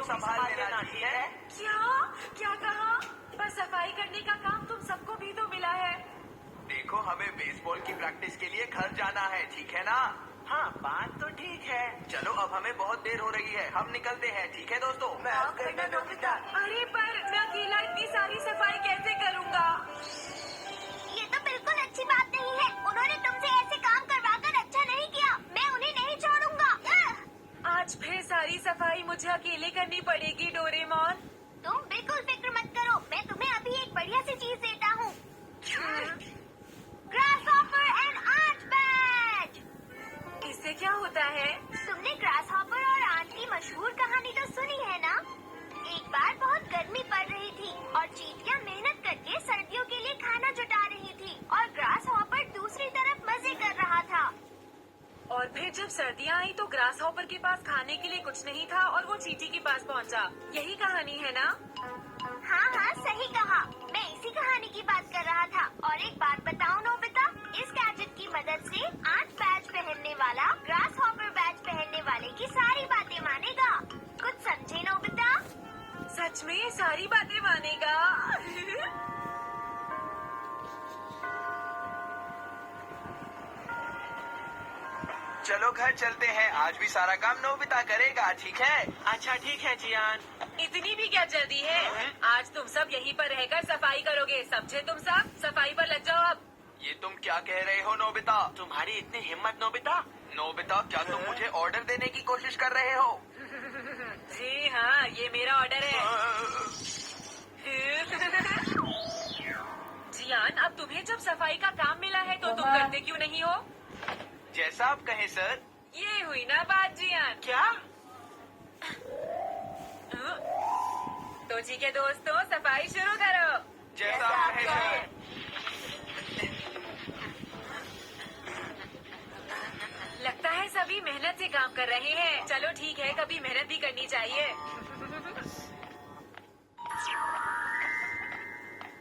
संभाल लेना, ठीक है? क्या कहा? बस सफाई करने का काम तुम सबको भी तो मिला है। देखो, हमें बेसबॉल की प्रैक्टिस के लिए घर जाना है, ठीक है ना? हाँ, बात तो ठीक है। चलो, अब हमें बहुत देर हो रही है, हम निकलते हैं, ठीक है दोस्तों? माफ करना नोबिता। अरे पर मैं अकेला इतनी सारी सफाई कैसे करूँगा? ये तो बिल्कुल अच्छी बात नहीं है। उन्होंने तुमसे ऐसे काम करवाकर अच्छा नहीं किया। मैं उन्हें नहीं छोड़ूंगा। आज फिर सारी सफाई मुझे अकेले करनी पड़ेगी डोरेमोन। तुम बिल्कुल फिक्र मत करो, मैं तुम्हें अभी एक बढ़िया सी चीज देता हूँ। Grasshopper and ant badge. इससे क्या होता है? तुमने ग्रासहॉपर और आंट की मशहूर कहानी तो सुनी है ना? एक बार बहुत गर्मी पड़ रही थी और चींटियां मेहनत करके सर्दियों के लिए खाना जुटा रही थी और ग्रासहॉपर दूसरी तरफ मजे कर रहा था। और फिर जब सर्दियाँ आई तो ग्रास हॉपर के पास खाने के लिए कुछ नहीं था और वो चींटी के पास पहुंचा। यही कहानी है ना? हाँ, सही कहा। मैं इसी कहानी की बात कर रहा था। और एक बात बताऊं नोबिता, इस गैजेट की मदद से आंट बैज पहनने वाला ग्रास हॉपर बैज पहनने वाले की सारी बातें मानेगा। कुछ समझे नोबिता? सच में ये सारी बातें मानेगा? चलो घर चलते हैं, आज भी सारा काम नोबिता करेगा, ठीक है? अच्छा ठीक है जियान। इतनी भी क्या जल्दी है? आज तुम सब यहीं पर रहकर सफाई करोगे, समझे? तुम सब सफाई पर लग जाओ अब। ये तुम क्या कह रहे हो नोबिता? तुम्हारी इतनी हिम्मत नोबिता? नोबिता, क्या तुम मुझे ऑर्डर देने की कोशिश कर रहे हो? जी हाँ, ये मेरा ऑर्डर है। जियान, अब तुम्हें जब सफाई का काम मिला है तो तुम करते क्यों नहीं हो? जैसा आप कहें सर। ये हुई ना बात जियान। क्या? तो ठीक है दोस्तों, सफाई शुरू करो। जैसा आप कहें सर। लगता है सभी मेहनत से काम कर रहे हैं। चलो ठीक है, कभी मेहनत भी करनी चाहिए।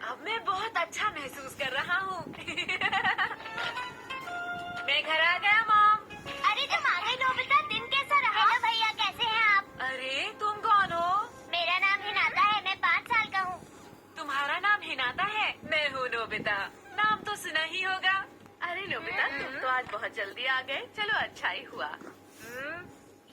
अब मैं बहुत अच्छा महसूस कर रहा हूँ। मैं घर आ गया मॉम। अरे तुम आ गई नोबिता, दिन कैसा रहा? हेलो भैया, कैसे हैं आप? अरे तुम कौन हो? मेरा नाम हिनाता है, मैं 5 साल का हूँ। तुम्हारा नाम हिनाता है? मैं हूँ नोबिता। नाम तो सुना ही होगा। अरे नोबिता, तुम तो आज बहुत जल्दी आ गए। चलो अच्छा ही हुआ।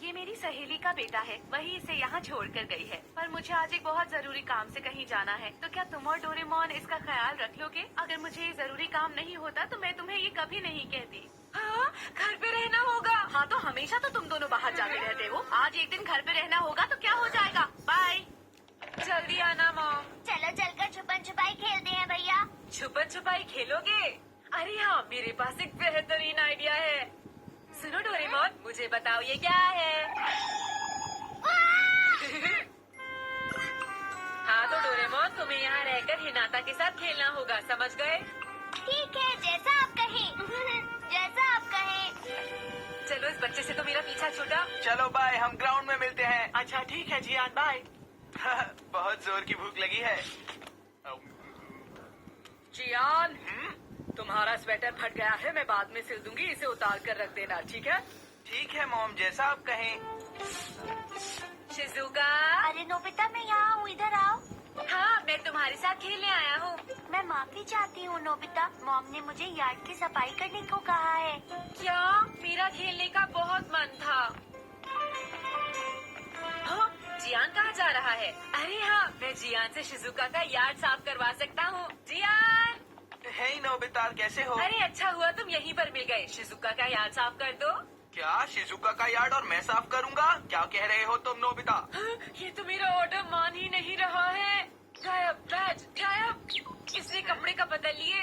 ये मेरी सहेली का बेटा है, वही इसे यहाँ छोड़ कर गई है। पर मुझे आज एक बहुत जरूरी काम से कहीं जाना है, तो क्या तुम और डोरेमोन इसका ख्याल रख लोगे? अगर मुझे ये जरूरी काम नहीं होता तो मैं तुम्हें ये कभी नहीं कहती। हाँ, घर पे रहना होगा। हाँ तो हमेशा तो तुम दोनों बाहर जाते रहते हो, आज एक दिन घर पे रहना होगा तो क्या हो जाएगा। बाय। जल्दी आना मॉम। चलो चलकर छुपन छुपाई खेलते हैं भैया। छुपन छुपाई खेलोगे? अरे हाँ, मेरे पास एक बेहतरीन आइडिया है। सुनो डोरेमोन, मुझे बताओ ये क्या है? हाँ तो डोरेमोन, तुम्हें यहाँ रहकर हिनाता के साथ खेलना होगा, समझ गए? ठीक है, जैसा आप कहें। जैसा आप कहें। चलो, इस बच्चे से तो मेरा पीछा छूटा। चलो बाय, हम ग्राउंड में मिलते हैं। अच्छा ठीक है जियान, बाय। बहुत जोर की भूख लगी है। जियान, तुम्हारा स्वेटर फट गया है, मैं बाद में सिल दूंगी, इसे उतार कर रख देना, ठीक है? ठीक है मॉम, जैसा आप कहें। शिजुका। अरे नोबिता, मैं यहाँ हूँ, इधर आओ। हाँ, मैं तुम्हारे साथ खेलने आया हूँ। मैं माफी चाहती हूँ नोबिता, मॉम ने मुझे यार्ड की सफाई करने को कहा है। क्या? मेरा खेलने का बहुत मन था। हाँ, जियान कहाँ जा रहा है? अरे हाँ, मैं जियान से शिजुका का यार्ड साफ करवा सकता हूँ। जियान! हे नोबिता, कैसे हो? अरे अच्छा हुआ तुम यहीं पर मिल गए। शिजुका का यार्ड साफ कर दो। क्या शिजुका का यार्ड और मैं साफ करूंगा? क्या कह रहे हो तुम नोबिता? हाँ, ये तो मेरा ऑर्डर मान ही नहीं रहा है। गायब, बैज गायब। इसने कपड़े का बदल लिए।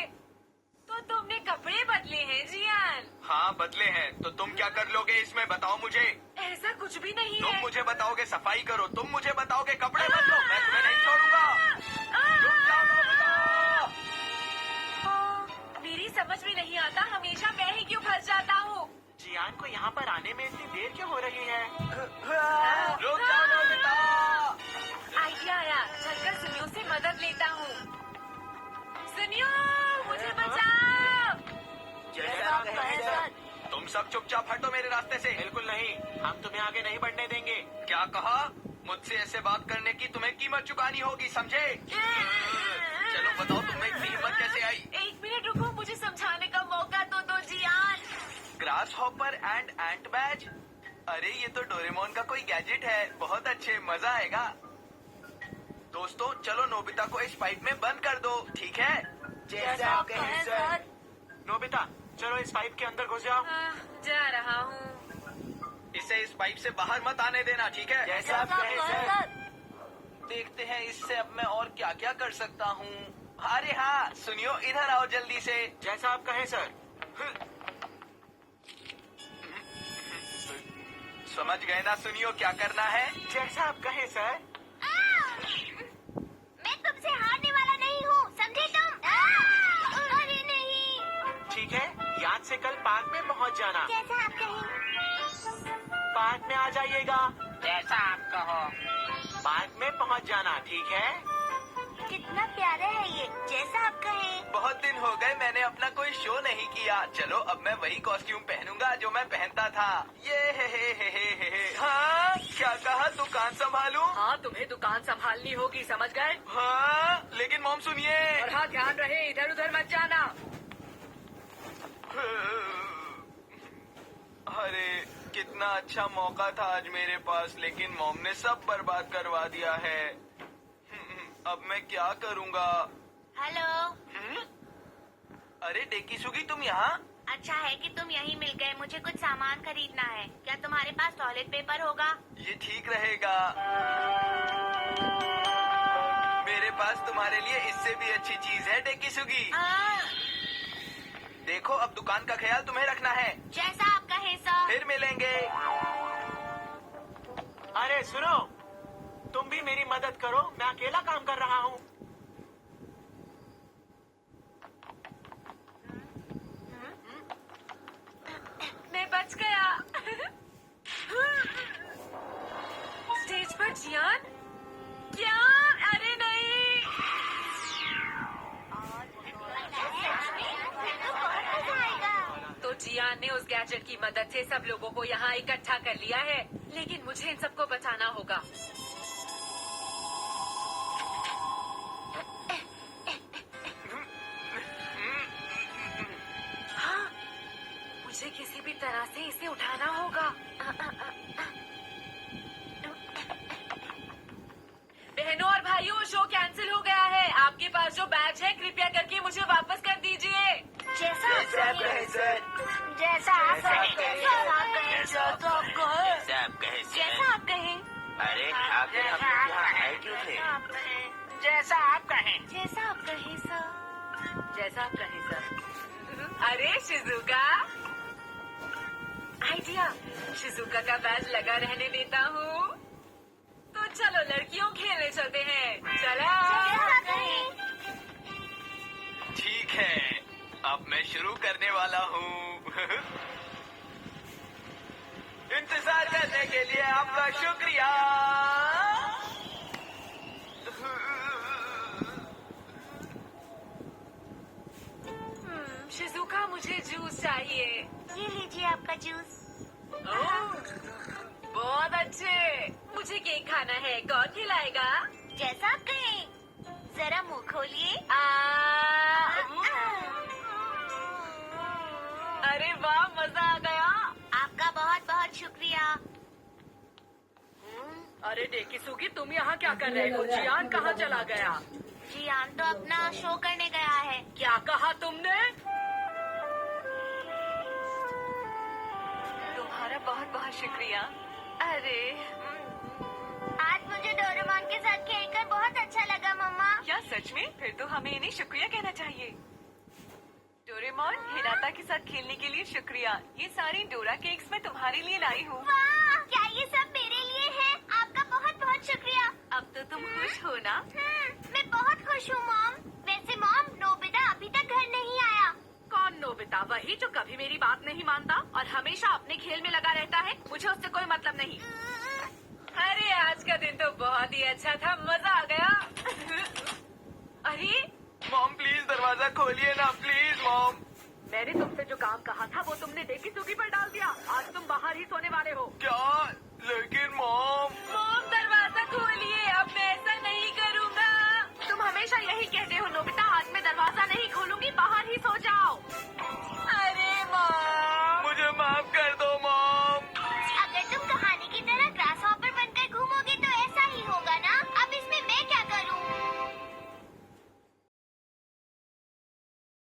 तो तुमने कपड़े बदले हैं जियान? हाँ बदले हैं, तो तुम क्या कर लोगे इसमें, बताओ मुझे। ऐसा कुछ भी नहीं तुम है। मुझे बताओगे सफाई करो, तुम मुझे बताओगे कपड़े बदलो, मैं तुम्हें नहीं छोड़ूंगा। रुक जाओ नोबिता। मेरी समझ में नहीं आता, हमेशा मैं ही क्यों फंस जाता हूँ। जियान को यहाँ पर आने में इतनी देर क्यों हो रही है? रुक जाओ नोबिता। आइडिया आया, चलकर सुनियो से मदद लेता हूँ। सुनियो, मुझे बचाओ। जैसा आप कहें सर। तुम सब चुपचाप हटो मेरे रास्ते से। बिल्कुल नहीं, हम तुम्हें आगे नहीं बढ़ने देंगे। क्या कहा? मुझसे ऐसे बात करने की तुम्हें कीमत चुकानी होगी, समझे? चलो बताओ, तुम्हें इतनी हिम्मत कैसे आई? 1 मिनट रुको, मुझे समझाने का मौका तो दो Jiyan. Grasshopper and ant badge? अरे ये तो डोरेमोन का कोई गैजेट है। बहुत अच्छे, मजा आएगा। दोस्तों चलो नोबिता को इस पाइप में बंद कर दो, ठीक है? जैसा आप कहें सर। नोबिता चलो इस पाइप के अंदर घुस जाओ। जा रहा हूँ। इसे इस पाइप से बाहर मत आने देना, ठीक है? जैसा आप कहें सर। देखते हैं इससे अब मैं और क्या क्या कर सकता हूँ। अरे हाँ सुनियो, इधर आओ जल्दी से। जैसा आप कहें सर। समझ गए ना सुनियो, क्या करना है? जैसा आप कहें सर। मैं तुमसे हारने वाला नहीं हूँ, समझे तुम? अरे नहीं। ठीक है, याद से कल पार्क में पहुंच जाना। जैसा आप कहें। पार्क में आ जाइएगा। जैसा आप कहो। पार्क में पहुंच जाना, ठीक है? कितना प्यारा है ये, जैसा आप कहें। बहुत दिन हो गए मैंने अपना कोई शो नहीं किया। चलो अब मैं वही कॉस्ट्यूम पहनूंगा जो मैं पहनता था। ये हे। हाँ क्या कहा, दुकान संभालूं? हाँ, तुम्हें दुकान संभालनी होगी, समझ गए? हाँ लेकिन मॉम सुनिए। और हाँ, ध्यान रहे, इधर उधर मत जाना। अरे कितना अच्छा मौका था आज मेरे पास, लेकिन मॉम ने सब बर्बाद करवा दिया है। अब मैं क्या करूँगा? हेलो। अरे डेकीसुगी तुम यहाँ? अच्छा है कि तुम यहीं मिल गए, मुझे कुछ सामान खरीदना है। क्या तुम्हारे पास टॉयलेट पेपर होगा? ये ठीक रहेगा। मेरे पास तुम्हारे लिए इससे भी अच्छी चीज है डेकीसुगी। देखो अब दुकान का ख्याल तुम्हें रखना है। जैसा आप कहें सर। फिर मिलेंगे। अरे सुनो, तुम भी मेरी मदद करो, मैं अकेला काम कर रहा हूँ। मैं बच गया। स्टेज पर जियान? क्या? अरे नहीं। तो जियान ने उस गैजेट की मदद से सब लोगों को यहाँ इकट्ठा कर लिया है, लेकिन मुझे इन सबको बचाना होगा। हाँ, मुझे किसी भी तरह से इसे उठाना होगा। बहनों और भाइयों, शो कैंसिल हो गया है। आपके पास जो बैच है कृपया करके मुझे वापस कर दीजिए। जैसा आप कहें सर। जैसा आप कहें। जैसा आप कहें। अरे आखिर हम लोग यहाँ आए क्यों थे? जैसा आप कहें। जैसा आप कहें सर। जैसा आप कहें सर। अरे शिजुका, आइडिया। शिजुका का बैच लगा रहने देता हूँ। तो चलो लड़कियों खेलने चलते हैं। चला। जैसा आप कहें। ठीक है, अब मैं शुरू करने वाला हूँ। इंतजार करने के लिए आपका शुक्रिया। शिजुका, मुझे जूस चाहिए। ये लीजिए आपका जूस। ओह, बहुत अच्छे। मुझे केक खाना है, कौन खिलाएगा? जैसा आप कहें। जरा मुंह खोलिए। अरे वाह, मजा आ गया। आपका बहुत बहुत शुक्रिया। अरे डेकीसुगी, तुम यहाँ क्या कर रहे हो? जियान कहाँ चला गया? जियान तो अपना शो करने गया है। क्या कहा तुमने? तुम्हारा बहुत बहुत शुक्रिया। अरे आज मुझे डोरेमोन के साथ खेलकर बहुत अच्छा लगा मम्मा। क्या सच में? फिर तो हमें इन्हें शुक्रिया कहना चाहिए। डोरेमोन, हिनाता के साथ खेलने के लिए शुक्रिया। ये सारी डोरा केक्स मैं तुम्हारे लिए लाई हूँ। वाह, क्या ये सब मेरे लिए है? आपका बहुत बहुत शुक्रिया। अब तो तुम खुश हो ना? मैं बहुत खुश हूँ मॉम। वैसे मॉम, नोबिता अभी तक घर नहीं आया। कौन नोबिता? वही जो कभी मेरी बात नहीं मानता और हमेशा अपने खेल में लगा रहता है। मुझे उससे कोई मतलब नहीं। अरे आज का दिन तो बहुत ही अच्छा था, मजा आ गया। अरे मॉम प्लीज दरवाजा खोलिए ना, प्लीज मॉम। मैंने तुमसे जो काम कहा था वो तुमने डेकीसुगी पर डाल दिया। आज तुम बाहर ही सोने वाले हो। क्या? लेकिन मॉम। मॉम, दरवाजा माफ